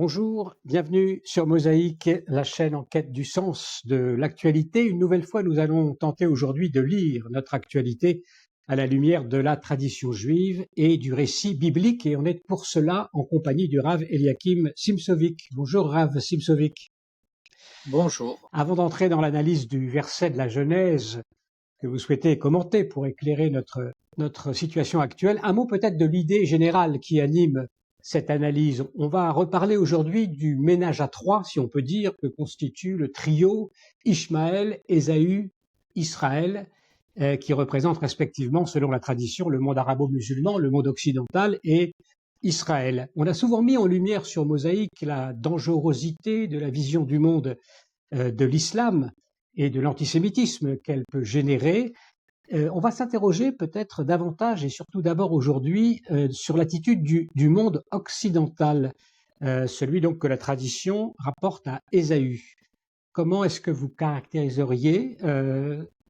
Bonjour, bienvenue sur Mosaïque, la chaîne en quête du sens de l'actualité. Une nouvelle fois, nous allons tenter aujourd'hui de lire notre actualité à la lumière de la tradition juive et du récit biblique. Et on est pour cela en compagnie du Rav Eliakim Simsovic. Bonjour Rav Simsovic. Bonjour. Avant d'entrer dans l'analyse du verset de la Genèse que vous souhaitez commenter pour éclairer notre situation actuelle, un mot peut-être de l'idée générale qui anime cette analyse. On va reparler aujourd'hui du ménage à trois, si on peut dire, que constitue le trio Ishmaël, Ésaü, Israël, qui représentent respectivement, selon la tradition, le monde arabo-musulman, le monde occidental et Israël. On a souvent mis en lumière sur Mosaïque la dangerosité de la vision du monde de l'islam et de l'antisémitisme qu'elle peut générer. On va s'interroger peut-être davantage et surtout d'abord aujourd'hui sur l'attitude du monde occidental, celui donc que la tradition rapporte à Ésaü. Comment est-ce que vous caractériseriez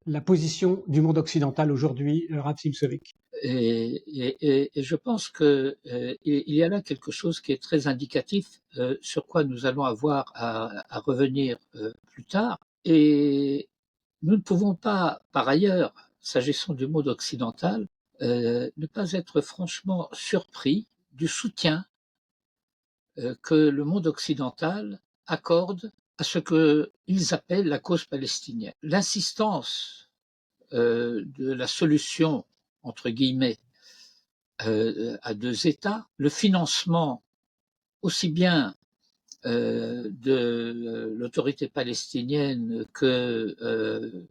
la position du monde occidental aujourd'hui, Rav Simsovic? Et je pense que il y a là quelque chose qui est très indicatif, sur quoi nous allons avoir à revenir plus tard. Et nous ne pouvons pas, par ailleurs, s'agissant du monde occidental, ne pas être franchement surpris du soutien que le monde occidental accorde à ce qu'ils appellent la cause palestinienne. L'insistance de la solution, entre guillemets, à deux États, le financement aussi bien de l'autorité palestinienne que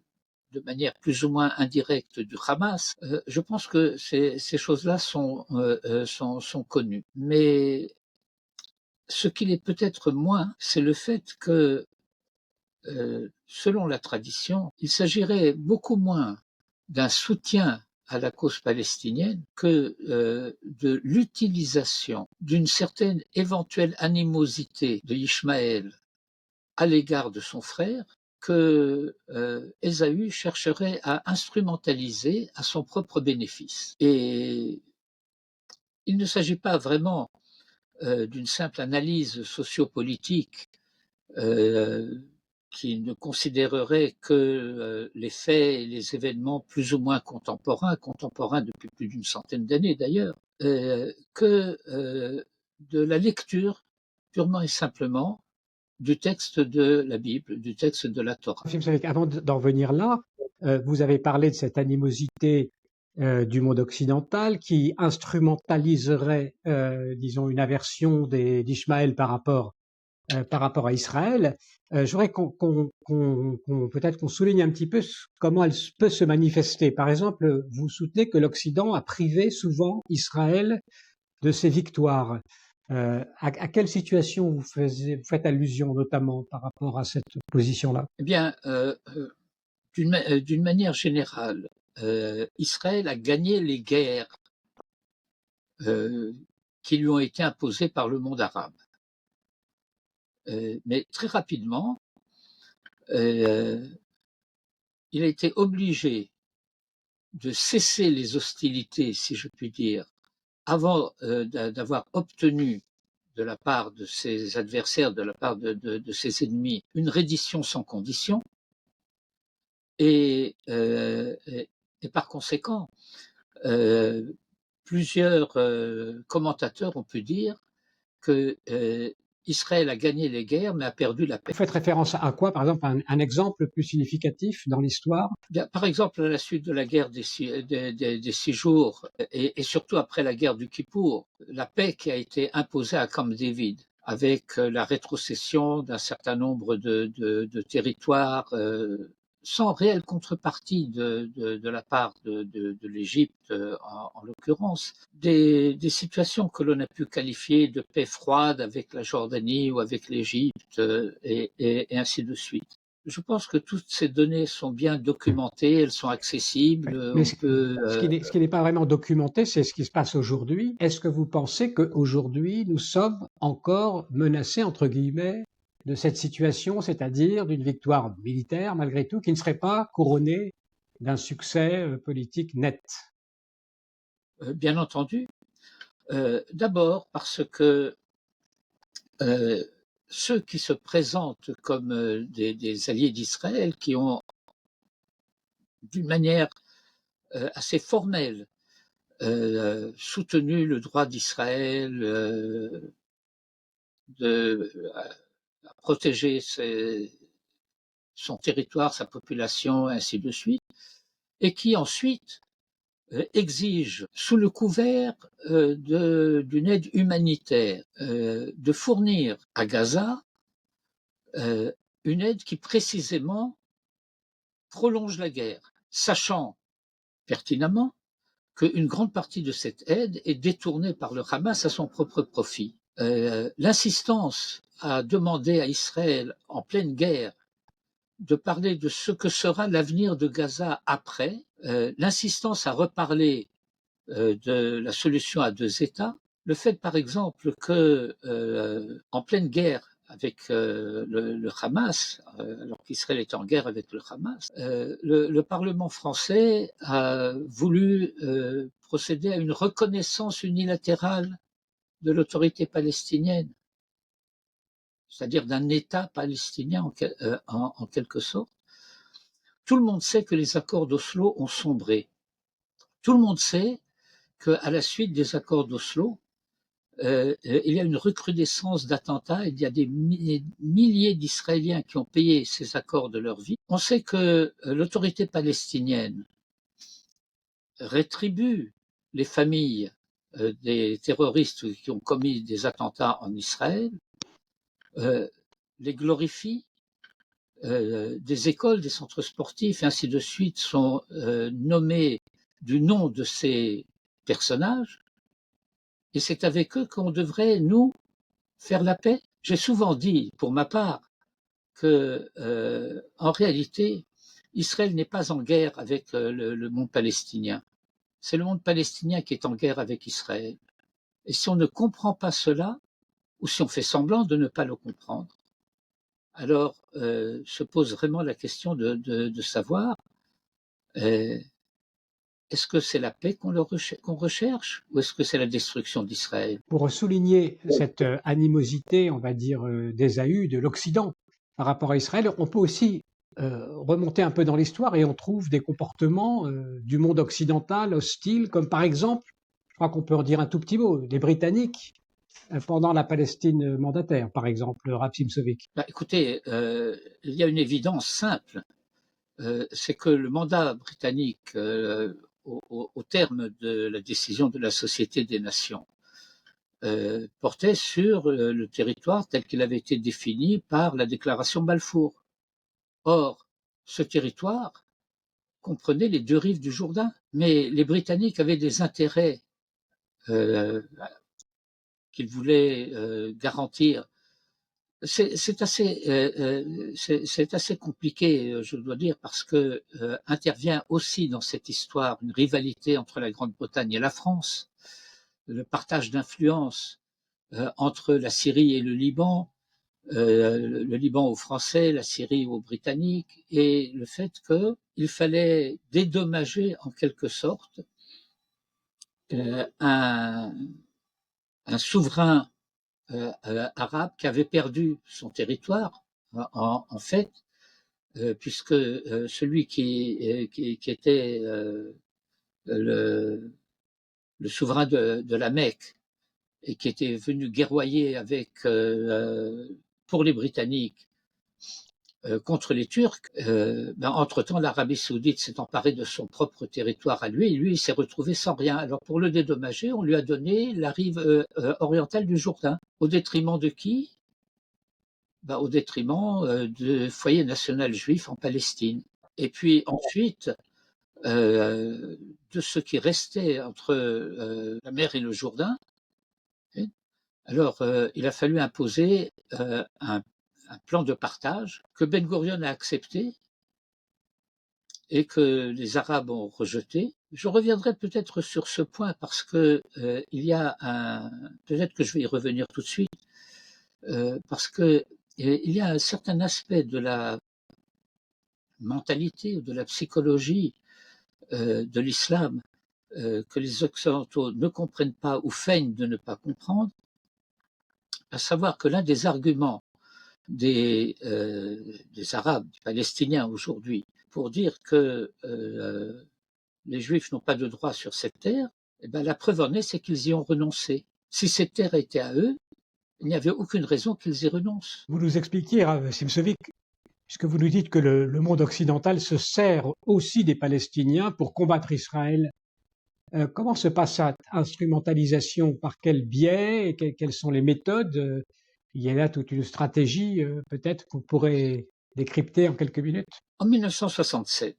de manière plus ou moins indirecte du Hamas, je pense que ces choses-là sont connues. Mais ce qu'il est peut-être moins, c'est le fait que, selon la tradition, il s'agirait beaucoup moins d'un soutien à la cause palestinienne que de l'utilisation d'une certaine éventuelle animosité de Ishmaël à l'égard de son frère que Ésaü chercherait à instrumentaliser à son propre bénéfice. Et il ne s'agit pas vraiment d'une simple analyse sociopolitique qui ne considérerait que les faits et les événements plus ou moins contemporains depuis plus d'une centaine d'années d'ailleurs, que de la lecture purement et simplement du texte de la Bible, du texte de la Torah. Avant d'en venir là, vous avez parlé de cette animosité du monde occidental qui instrumentaliserait, disons, une aversion d'Ishmaël par rapport à Israël. Je voudrais peut-être qu'on souligne un petit peu comment elle peut se manifester. Par exemple, vous soutenez que l'Occident a privé souvent Israël de ses victoires. À quelle situation vous faites allusion notamment par rapport à cette position-là? Eh bien, d'une manière générale, Israël a gagné les guerres qui lui ont été imposées par le monde arabe. Mais très rapidement, il a été obligé de cesser les hostilités, si je puis dire, avant d'avoir obtenu de la part de ses adversaires, de la part de ses ennemis, une reddition sans condition. Et par conséquent, plusieurs commentateurs ont pu dire que Israël a gagné les guerres, mais a perdu la paix. Vous faites référence à quoi, par exemple, un exemple plus significatif dans l'histoire? Bien, par exemple, à la suite de la guerre des 6 jours et surtout après la guerre du Kippour, la paix qui a été imposée à Camp David, avec la rétrocession d'un certain nombre de territoires sans réelle contrepartie de la part de l'Égypte en l'occurrence, des situations que l'on a pu qualifier de paix froide avec la Jordanie ou avec l'Égypte et ainsi de suite. Je pense que toutes ces données sont bien documentées, elles sont accessibles. Mais ce qui n'est pas vraiment documenté, c'est ce qui se passe aujourd'hui. Est-ce que vous pensez qu'aujourd'hui, nous sommes encore menacés, entre guillemets, de cette situation, c'est-à-dire d'une victoire militaire, malgré tout, qui ne serait pas couronnée d'un succès politique net? Bien entendu. D'abord parce que euh, ceux qui se présentent comme des alliés d'Israël, qui ont d'une manière assez formelle soutenu le droit d'Israël à protéger son territoire, sa population, ainsi de suite, et qui ensuite exige, sous le couvert d'une aide humanitaire, de fournir à Gaza une aide qui précisément prolonge la guerre, sachant pertinemment qu'une grande partie de cette aide est détournée par le Hamas à son propre profit. L'insistance à demander à Israël, en pleine guerre, de parler de ce que sera l'avenir de Gaza après, l'insistance à reparler de la solution à deux États, le fait par exemple que, en pleine guerre avec le Hamas, alors qu'Israël est en guerre avec le Hamas, le Parlement français a voulu procéder à une reconnaissance unilatérale de l'autorité palestinienne, c'est-à-dire d'un État palestinien en quelque sorte. Tout le monde sait que les accords d'Oslo ont sombré. Tout le monde sait qu'à la suite des accords d'Oslo, il y a une recrudescence d'attentats, il y a des milliers d'Israéliens qui ont payé ces accords de leur vie. On sait que l'autorité palestinienne rétribue les familles des terroristes qui ont commis des attentats en Israël, les glorifie, des écoles, des centres sportifs, et ainsi de suite, sont nommés du nom de ces personnages, et c'est avec eux qu'on devrait, nous, faire la paix. J'ai souvent dit, pour ma part, que, en réalité, Israël n'est pas en guerre avec le monde palestinien. C'est le monde palestinien qui est en guerre avec Israël. Et si on ne comprend pas cela, ou si on fait semblant de ne pas le comprendre, alors se pose vraiment la question de savoir est-ce que c'est la paix qu'on recherche ou est-ce que c'est la destruction d'Israël? Pour souligner cette animosité, on va dire, d'Ésaü, de l'Occident par rapport à Israël, on peut aussi remonter un peu dans l'histoire et on trouve des comportements du monde occidental hostiles, comme par exemple, je crois qu'on peut en dire un tout petit mot, les Britanniques pendant la Palestine mandataire, par exemple, Rab Simsovic. Bah, écoutez, il y a une évidence simple, c'est que le mandat britannique, au terme de la décision de la Société des Nations, portait sur le territoire tel qu'il avait été défini par la déclaration Balfour. Or, ce territoire comprenait les deux rives du Jourdain, mais les Britanniques avaient des intérêts euh, qu'ils voulaient garantir. C'est assez compliqué, je dois dire, parce que intervient aussi dans cette histoire une rivalité entre la Grande-Bretagne et la France, le partage d'influence entre la Syrie et le Liban aux Français, la Syrie aux Britanniques, et le fait qu'il fallait dédommager en quelque sorte un souverain arabe qui avait perdu son territoire, en fait, puisque celui qui était le, le souverain de la Mecque et qui était venu guerroyer avec, pour les Britanniques contre les Turcs, entre-temps, l'Arabie saoudite s'est emparée de son propre territoire à lui, et lui, il s'est retrouvé sans rien. Alors, pour le dédommager, on lui a donné la rive orientale du Jourdain. Au détriment de qui? Au détriment du foyer national juif en Palestine. Et puis ensuite, de ce qui restait entre la mer et le Jourdain, alors il a fallu imposer un plan de partage que Ben Gurion a accepté et que les Arabes ont rejeté. Je reviendrai peut-être sur ce point parce que il y a peut-être que je vais y revenir tout de suite, parce que il y a un certain aspect de la mentalité ou de la psychologie de l'islam que les Occidentaux ne comprennent pas ou feignent de ne pas comprendre, à savoir que l'un des arguments des Arabes, des Palestiniens aujourd'hui, pour dire que les Juifs n'ont pas de droit sur cette terre, eh ben, la preuve en est, c'est qu'ils y ont renoncé. Si cette terre était à eux, il n'y avait aucune raison qu'ils y renoncent. Vous nous expliquiez, Rav Simsovic, puisque vous nous dites que le monde occidental se sert aussi des Palestiniens pour combattre Israël. Comment se passe cette instrumentalisation? Par quel biais? Quelles sont les méthodes? Il y a là toute une stratégie, peut-être, que vous pourrez décrypter en quelques minutes. En 1967,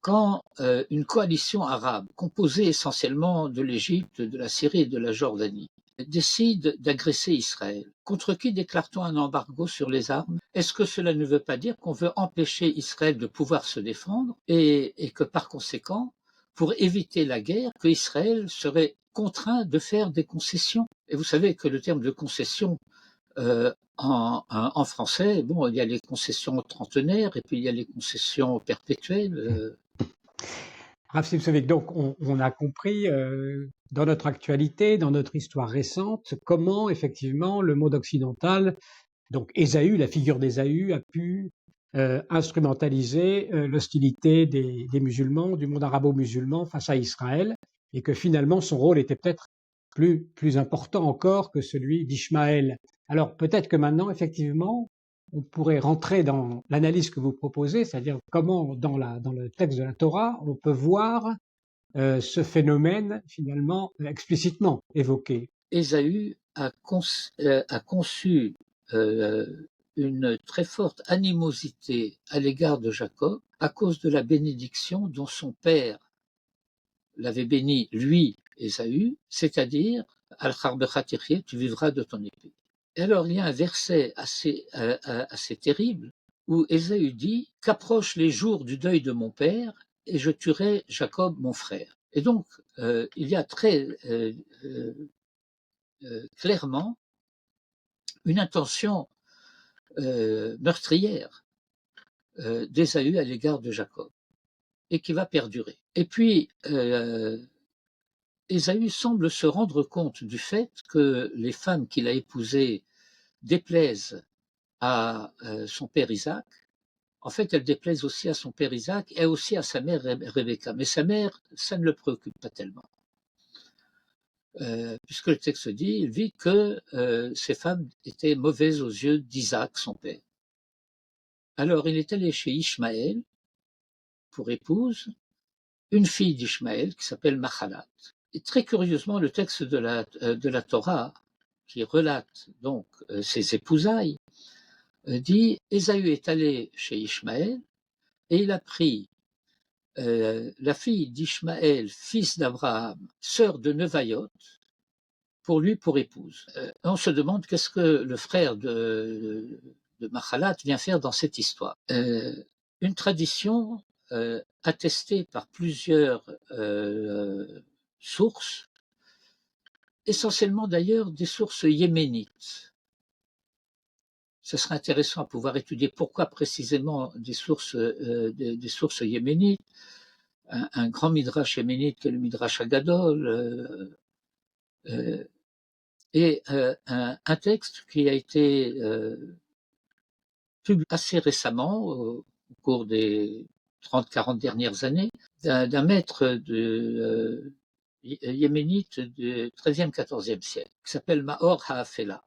quand une coalition arabe, composée essentiellement de l'Égypte, de la Syrie et de la Jordanie, décide d'agresser Israël, contre qui déclare-t-on un embargo sur les armes? Est-ce que cela ne veut pas dire qu'on veut empêcher Israël de pouvoir se défendre et que par conséquent, pour éviter la guerre, que Israël serait contraint de faire des concessions? Et vous savez que le terme de concession en français, bon, il y a les concessions trentenaires et puis il y a les concessions perpétuelles. Rav Simsovic, donc on a compris dans notre actualité, dans notre histoire récente, comment effectivement le monde occidental, donc Ésaü, la figure d'Ésaü, a pu instrumentaliser l'hostilité des musulmans, du monde arabo-musulman face à Israël, et que finalement son rôle était peut-être plus important encore que celui d'Ishmaël. Alors peut-être que maintenant, effectivement, on pourrait rentrer dans l'analyse que vous proposez, c'est-à-dire comment dans le texte de la Torah, on peut voir ce phénomène finalement explicitement évoqué. Ésaü a conçu une très forte animosité à l'égard de Jacob à cause de la bénédiction dont son père l'avait béni, lui, Ésaü, c'est-à-dire Al-Kharbecha tu vivras de ton épée. Et alors, il y a un verset assez terrible où Ésaü dit qu'approchent les jours du deuil de mon père et je tuerai Jacob, mon frère. Et donc, il y a très clairement une intention meurtrière d'Ésaü à l'égard de Jacob et qui va perdurer. Et puis, Ésaü semble se rendre compte du fait que les femmes qu'il a épousées déplaisent à son père Isaac. En fait, elles déplaisent aussi à son père Isaac et aussi à sa mère Rebecca. Mais sa mère, ça ne le préoccupe pas tellement. Puisque le texte dit, il vit que ces femmes étaient mauvaises aux yeux d'Isaac, son père. Alors, il est allé chez Ishmaël pour épouse, une fille d'Ishmaël qui s'appelle Machalat. Et très curieusement, le texte de la Torah, qui relate donc ses épousailles, dit Ésaü est allé chez Ishmaël et il a pris la fille d'Ishmaël, fils d'Abraham, sœur de Nevaïot, pour lui pour épouse. On se demande qu'est-ce que le frère de Machalat vient faire dans cette histoire. Une tradition attestée par plusieurs sources, essentiellement d'ailleurs des sources yéménites. Ce serait intéressant à pouvoir étudier pourquoi précisément des sources yéménites. Un grand midrash yéménite qui est le midrash Agadol, et un texte qui a été publié assez récemment, au cours des 30-40 dernières années, d'un maître yéménite du XIIIe, XIVe siècle, qui s'appelle Maor Haafela,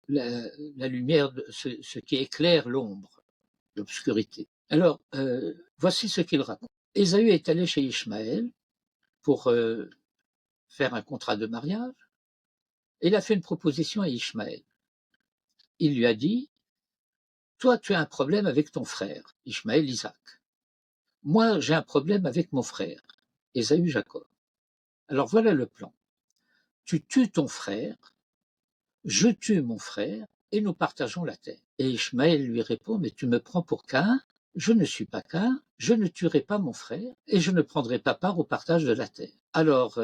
la lumière, ce qui éclaire l'ombre, l'obscurité. Alors, voici ce qu'il raconte. Ésaü est allé chez Ishmaël pour faire un contrat de mariage, et il a fait une proposition à Ishmaël. Il lui a dit, toi, tu as un problème avec ton frère, Ishmaël Isaac. Moi, j'ai un problème avec mon frère, Ésaü Jacob. Alors voilà le plan. Tu tues ton frère, je tue mon frère, et nous partageons la terre. Et Ishmaël lui répond, mais tu me prends pour Caïn, je ne suis pas Caïn, je ne tuerai pas mon frère, et je ne prendrai pas part au partage de la terre. Alors,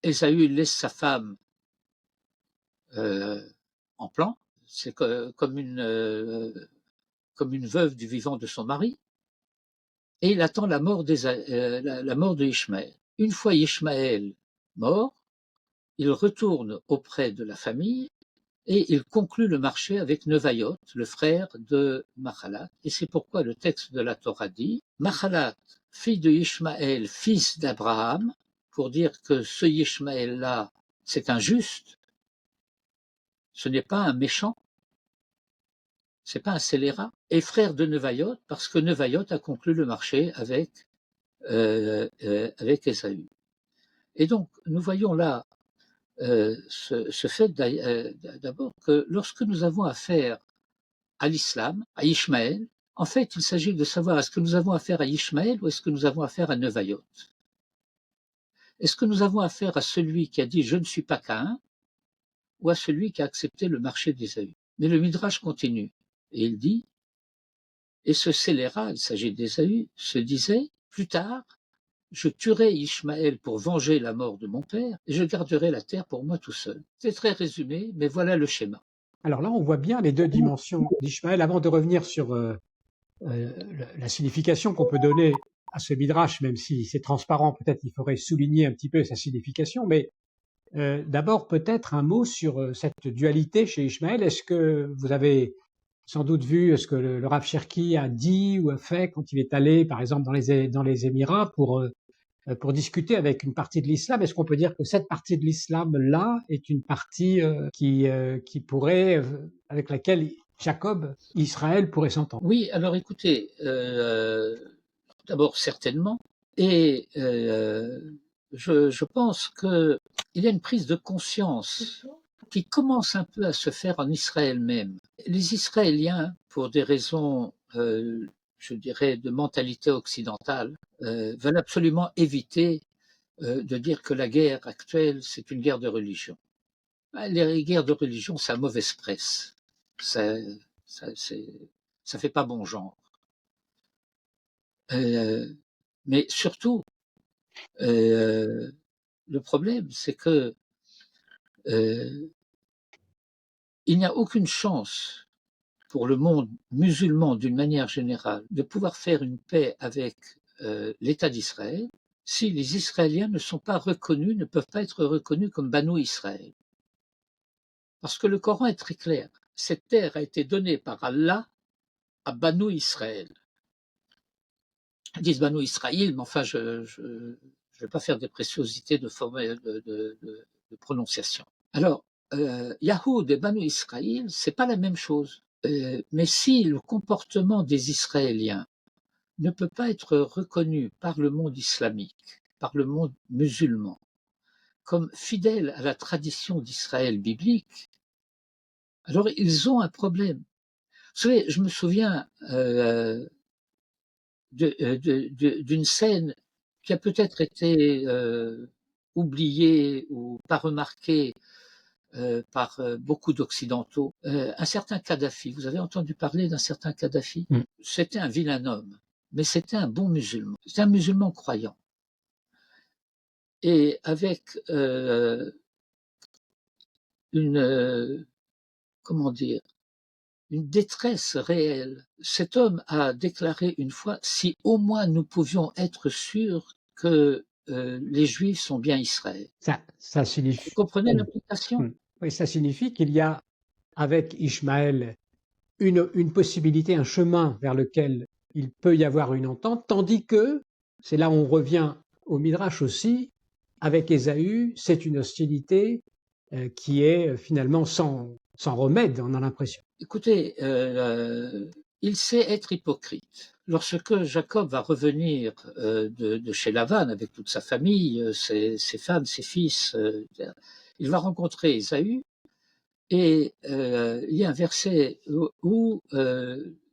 Ésaü laisse sa femme en plan, c'est comme une veuve du vivant de son mari, et il attend la mort de Ishmaël. Une fois Ishmaël mort, il retourne auprès de la famille et il conclut le marché avec Nevaïot, le frère de Machalat. Et c'est pourquoi le texte de la Torah dit Machalat, fille de Ishmaël, fils d'Abraham, pour dire que ce Ishmaël-là, c'est un juste, ce n'est pas un méchant, c'est pas un scélérat, et frère de Nevaïot, parce que Nevaïot a conclu le marché avec Ésaü. Et donc, nous voyons là ce fait d'abord que lorsque nous avons affaire à l'islam, à Ishmaël, en fait, il s'agit de savoir est-ce que nous avons affaire à Ishmaël ou est-ce que nous avons affaire à Nevaïot. Est-ce que nous avons affaire à celui qui a dit je ne suis pas Caïn ou à celui qui a accepté le marché d'Ésaü. Mais le Midrash continue et il dit et ce scélérat, il s'agit d'Ésaü, se disait plus tard je tuerai Ishmaël pour venger la mort de mon père et je garderai la terre pour moi tout seul. C'est très résumé, mais voilà le schéma. Alors là, on voit bien les deux dimensions d'Ishmaël. Avant de revenir sur la signification qu'on peut donner à ce midrash, même si c'est transparent, peut-être il faudrait souligner un petit peu sa signification, mais d'abord peut-être un mot sur cette dualité chez Ishmaël. Est-ce que vous avez sans doute vu ce que le Rav Cherki a dit ou a fait quand il est allé, par exemple, dans les Émirats pour discuter avec une partie de l'islam? Est-ce qu'on peut dire que cette partie de l'islam-là est une partie qui pourrait, avec laquelle Jacob, Israël pourrait s'entendre? Oui, alors écoutez, d'abord certainement, et je pense qu'il y a une prise de conscience qui commence un peu à se faire en Israël même. Les Israéliens, pour des raisons, je dirais, de mentalité occidentale, veulent absolument éviter de dire que la guerre actuelle, c'est une guerre de religion. Les guerres de religion, ça a mauvaise presse. Ça, ça fait pas bon genre. Mais surtout, le problème, c'est que il n'y a aucune chance pour le monde musulman d'une manière générale de pouvoir faire une paix avec l'État d'Israël si les Israéliens ne sont pas reconnus, ne peuvent pas être reconnus comme Banu Israël. Parce que le Coran est très clair. Cette terre a été donnée par Allah à Banu Israël. Ils disent Banu Israël, mais enfin, je ne vais pas faire des préciosités de prononciation. Alors, Yahoud et Banu Israël, c'est pas la même chose. Mais si le comportement des Israéliens ne peut pas être reconnu par le monde islamique, par le monde musulman, comme fidèle à la tradition d'Israël biblique, alors ils ont un problème. Vous savez, je me souviens d'une scène qui a peut-être été oubliée ou pas remarquée par beaucoup d'Occidentaux. Un certain Kadhafi, vous avez entendu parler d'un certain Kadhafi? C'était un vilain homme, mais c'était un bon musulman. C'était un musulman croyant. Et avec une, comment dire, une détresse réelle, cet homme a déclaré une fois, si au moins nous pouvions être sûrs que les Juifs sont bien Israël. Ça Vous signifie, comprenez l'implication? oui, ça signifie qu'il y a avec Ishmaël une possibilité, un chemin vers lequel il peut y avoir une entente, tandis que, c'est là où on revient au Midrash aussi, avec Ésaü, c'est une hostilité qui est finalement sans remède, on a l'impression. Écoutez, il sait être hypocrite. Lorsque Jacob va revenir de chez Lavan avec toute sa famille, ses femmes, ses fils, il va rencontrer Ésaü et il y a un verset où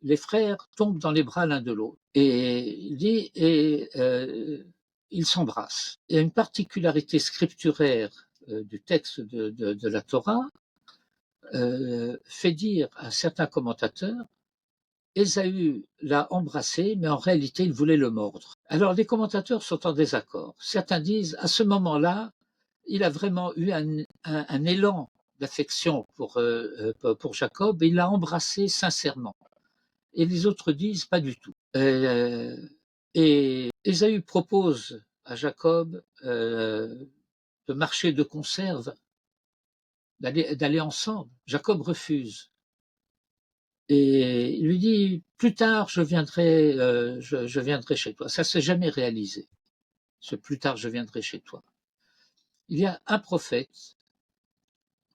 les frères tombent dans les bras l'un de l'autre et il dit et ils s'embrassent. Il y a une particularité scripturaire du texte de la Torah fait dire à certains commentateurs Ésaü l'a embrassé, mais en réalité, il voulait le mordre. Alors, les commentateurs sont en désaccord. Certains disent, à ce moment-là, il a vraiment eu un élan d'affection pour Jacob et il l'a embrassé sincèrement. Et les autres disent, pas du tout. Et Ésaü propose à Jacob de marcher de conserve, d'aller ensemble. Jacob refuse. Et il lui dit, plus tard, je viendrai chez toi. Ça s'est jamais réalisé. Ce plus tard, je viendrai chez toi. Il y a un prophète,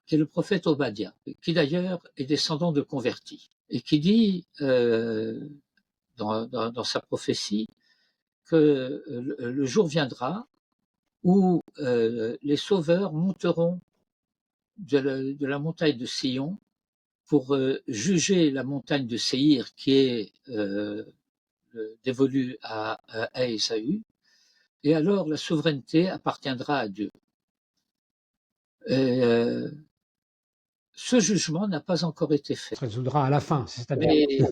qui est le prophète Obadiah, qui d'ailleurs est descendant de convertis, et qui dit dans sa prophétie que le jour viendra où les sauveurs monteront de la montagne de Sion pour juger la montagne de Séhir qui est dévolue à Ésaü, et alors la souveraineté appartiendra à Dieu. Et, ce jugement n'a pas encore été fait. Ça se résoudra à la fin, c'est-à-dire.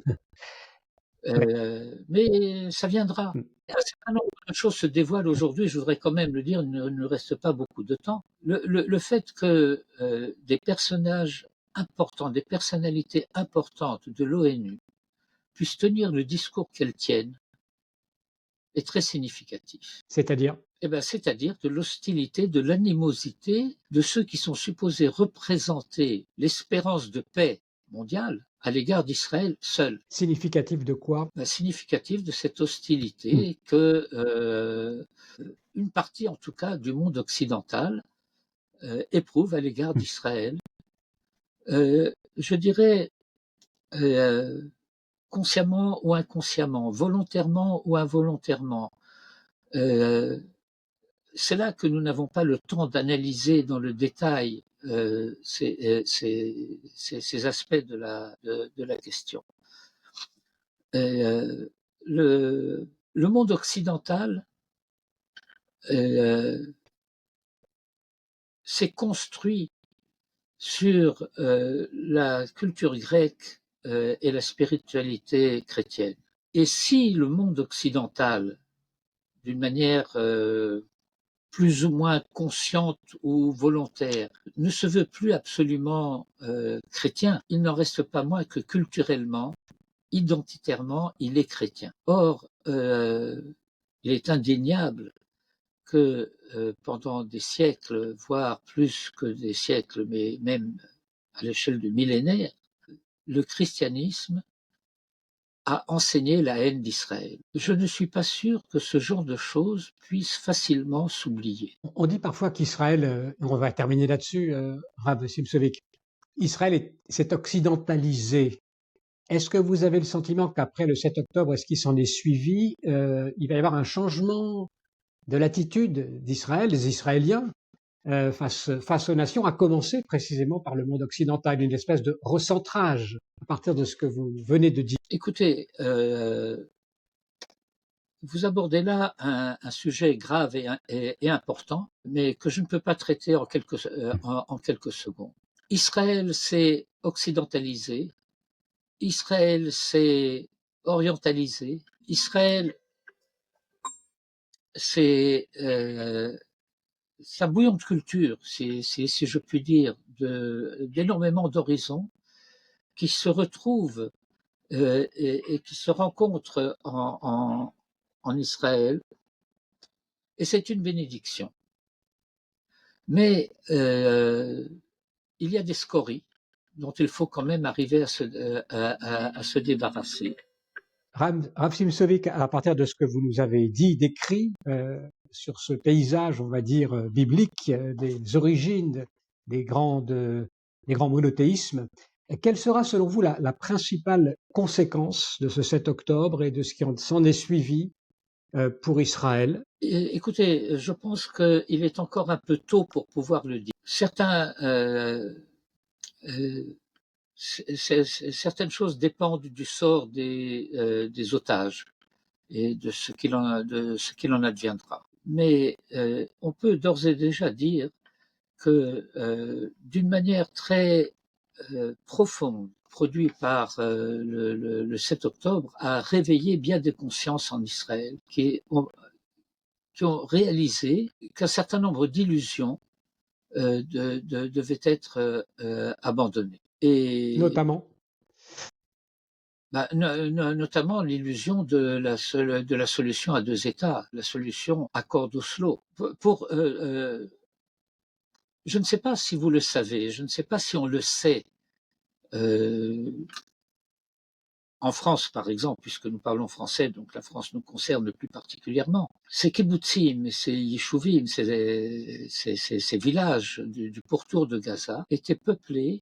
Mais ça viendra. Mm. Un certain nombre de choses se dévoilent aujourd'hui, je voudrais quand même le dire, il ne reste pas beaucoup de temps. Le fait que des personnages importants, des personnalités importantes de l'ONU puissent tenir le discours qu'elles tiennent est très significatif. C'est-à-dire? Eh ben, c'est-à-dire de l'hostilité, de l'animosité de ceux qui sont supposés représenter l'espérance de paix mondiale à l'égard d'Israël seul. Significatif de quoi? Ben, significatif de cette hostilité que une partie, en tout cas, du monde occidental éprouve à l'égard d'Israël. Je dirais consciemment ou inconsciemment, volontairement ou involontairement. C'est là que nous n'avons pas le temps d'analyser dans le détail ces aspects de la question. Le monde occidental s'est construit sur la culture grecque et la spiritualité chrétienne. Et si le monde occidental, d'une manière plus ou moins consciente ou volontaire, ne se veut plus absolument chrétien, il n'en reste pas moins que culturellement, identitairement, il est chrétien. Or, il est indéniable que pendant des siècles, voire plus que des siècles, mais même à l'échelle de millénaires, le christianisme a enseigné la haine d'Israël. Je ne suis pas sûr que ce genre de choses puisse facilement s'oublier. On dit parfois qu'Israël, on va terminer là-dessus, Rav Simsovic, Israël s'est occidentalisé. Est-ce que vous avez le sentiment qu'après le 7 octobre, est-ce qu'il s'en est suivi, il va y avoir un changement de l'attitude d'Israël, des Israéliens, face aux nations, à commencer précisément par le monde occidental, une espèce de recentrage à partir de ce que vous venez de dire? Écoutez, vous abordez là un sujet grave et important, mais que je ne peux pas traiter en quelques secondes. Israël s'est occidentalisé, Israël s'est orientalisé, Israël c'est sa bouillante culture, si je puis dire, d'énormément d'horizons qui se retrouvent et qui se rencontrent en Israël, et c'est une bénédiction. Mais il y a des scories dont il faut quand même arriver à se débarrasser. Rav Simsovic, à partir de ce que vous nous avez dit, décrit sur ce paysage, on va dire, biblique, des origines des grands monothéismes, quelle sera selon vous la principale conséquence de ce 7 octobre et de ce qui s'en est suivi pour Israël? Écoutez, je pense qu'il est encore un peu tôt pour pouvoir le dire. Certaines choses dépendent du sort des otages et de ce qu'il en adviendra. Mais on peut d'ores et déjà dire que d'une manière très profonde, produit par le 7 octobre, a réveillé bien des consciences en Israël qui ont réalisé qu'un certain nombre d'illusions devaient être abandonnées. Et Notamment? Notamment l'illusion de la solution à deux États, la solution accord d'Oslo. Je ne sais pas si vous le savez, je ne sais pas si on le sait. En France, par exemple, puisque nous parlons français, donc la France nous concerne plus particulièrement, ces kibbutzim, ces yeshuvim, ces villages du pourtour de Gaza étaient peuplés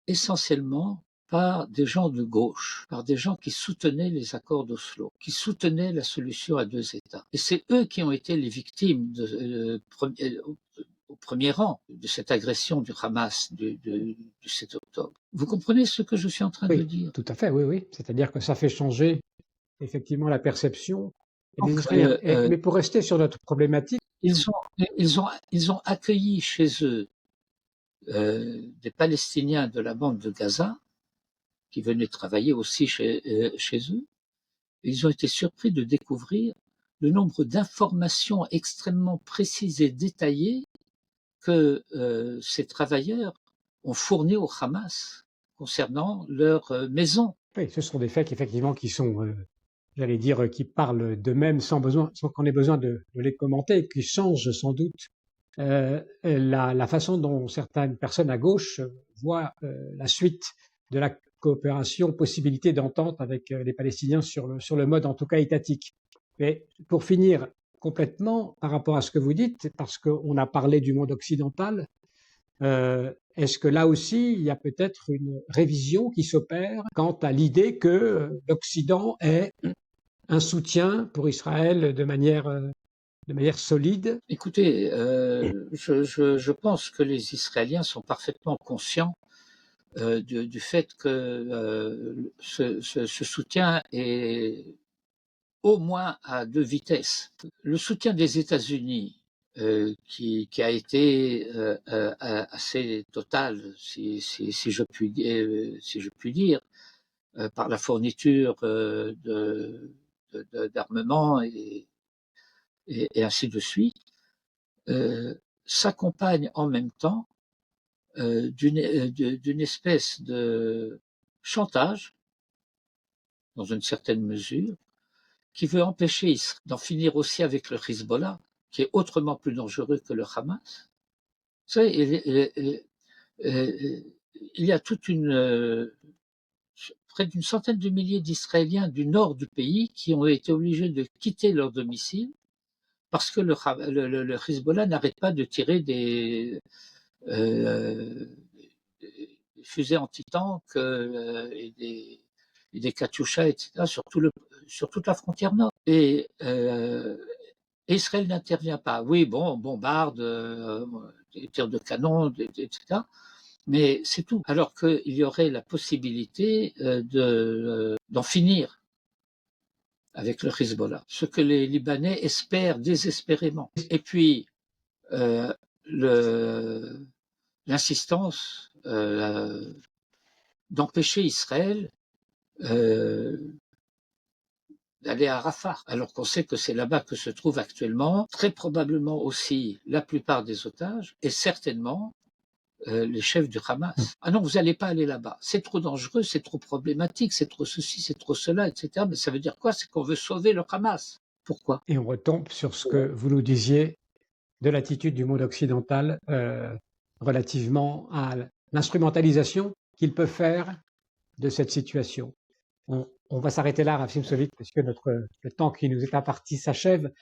essentiellement par des gens de gauche, par des gens qui soutenaient les accords d'Oslo, qui soutenaient la solution à deux États. Et c'est eux qui ont été les victimes au premier rang de cette agression du Hamas du 7 octobre. Vous comprenez ce que je suis en train de Oui, dire? tout à fait, oui, oui. C'est-à-dire que ça fait changer effectivement la perception des Donc, Israéliens. Mais pour rester sur notre problématique, ils ont accueilli chez eux des Palestiniens de la bande de Gaza qui venaient travailler aussi chez eux. Et ils ont été surpris de découvrir le nombre d'informations extrêmement précises et détaillées que ces travailleurs ont fournies au Hamas concernant leur maison. oui, ce sont des faits effectivement qui sont, j'allais dire, qui parlent d'eux-mêmes sans qu'on ait besoin de les commenter, qui changent sans doute la façon dont certaines personnes à gauche voient la suite de la coopération, possibilité d'entente avec les Palestiniens sur le mode en tout cas étatique. Mais pour finir complètement par rapport à ce que vous dites, parce qu'on a parlé du monde occidental, est-ce que là aussi, il y a peut-être une révision qui s'opère quant à l'idée que l'Occident est un soutien pour Israël de manière solide? Écoutez, je pense que les Israéliens sont parfaitement conscients du fait que ce soutien est au moins à deux vitesses. Le soutien des États-Unis, qui a été assez total, si je puis dire, par la fourniture d'armement et ainsi de suite, s'accompagne en même temps d'une espèce de chantage, dans une certaine mesure, qui veut empêcher Israël d'en finir aussi avec le Hezbollah, qui est autrement plus dangereux que le Hamas. Vous savez, il y a près d'une centaine de milliers d'Israéliens du nord du pays qui ont été obligés de quitter leur domicile parce que le Hezbollah n'arrête pas de tirer euh, des fusées anti-tank et des Katyusha, etc., sur toute la frontière nord. Et Israël n'intervient pas. Oui, bon, on bombarde, des tirs de canon, etc. Mais c'est tout. Alors qu'il y aurait la possibilité d'en finir avec le Hezbollah, ce que les Libanais espèrent désespérément. Et puis, euh, l'insistance d'empêcher Israël d'aller à Rafah, alors qu'on sait que c'est là-bas que se trouvent actuellement, très probablement aussi la plupart des otages, et certainement les chefs du Hamas. Ah non, vous n'allez pas aller là-bas. C'est trop dangereux, c'est trop problématique, c'est trop ceci, c'est trop cela, etc. Mais ça veut dire quoi? C'est qu'on veut sauver le Hamas. Pourquoi? Et on retombe sur ce que vous nous disiez de l'attitude du monde occidental relativement à l'instrumentalisation qu'il peut faire de cette situation. On va s'arrêter là, Rav Simsovitz, parce que le temps qui nous est imparti s'achève.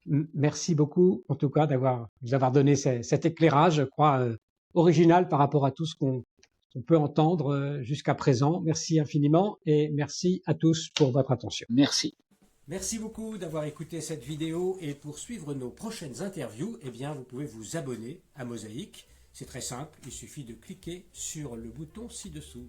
Merci beaucoup, en tout cas, nous avoir donné cet éclairage, je crois, original par rapport à tout ce qu'on peut entendre jusqu'à présent. Merci infiniment et merci à tous pour votre attention. Merci. Merci beaucoup d'avoir écouté cette vidéo et pour suivre nos prochaines interviews, eh bien, vous pouvez vous abonner à Mosaïque. C'est très simple, il suffit de cliquer sur le bouton ci-dessous.